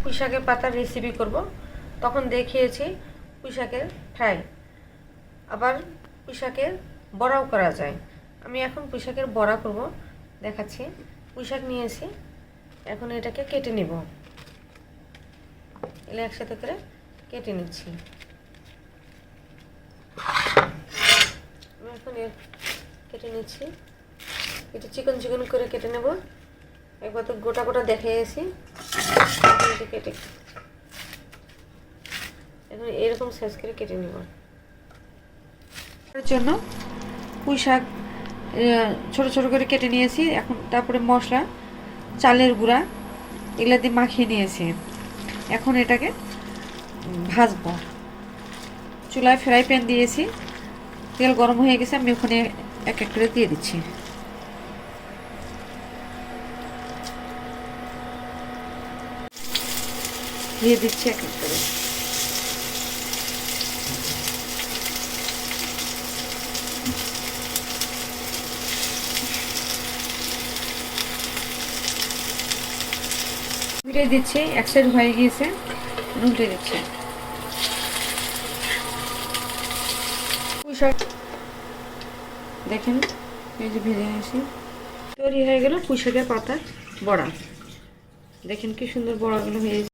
পুঁইশাকের পাতার রেসিপি করব, তখন দেখিয়েছি পুঁইশাকের ফ্রাই, আবার পুঁইশাকের বড়াও করা যায়। আমি এখন পুঁইশাকের বড়া করব, দেখাচ্ছি। পুঁইশাক নিয়েছি, এখন এটাকে কেটে নিব। এলে একসাথে করে কেটে নিচ্ছি। আমি এখন কেটে নিচ্ছি, এটা চিকন চিকন করে কেটে নেব। একবার তো গোটা গোটা দেখিয়েছি, কেটে এখন এরকম সাইজ করে কেটে নেব। এর জন্য পুঁইশাক ছোট ছোট করে কেটে নিয়েছি। এখন তারপরে মশলা, চালের গুঁড়া এগুলা দিয়ে মাখিয়ে নিয়েছি। এখন এটাকে ভাজবো। চুলায় ফ্রাই প্যান দিয়েছি, তেল গরম হয়ে গেছে, আমি ওখানে এক এক করে দিয়ে দিচ্ছি। দিয়ে দিচ্ছি এক এক করে। উল্টে দিচ্ছি, এক সাইড হয়ে গিয়েছে, উল্টে দিচ্ছি। পুঁইশাক দেখেন, এই যে ভেজে নিয়েছি, তৈরি হয়ে গেল পুঁইশাকের পাতার বড়া। দেখেন কি সুন্দর বড়াগুলো হয়েছে।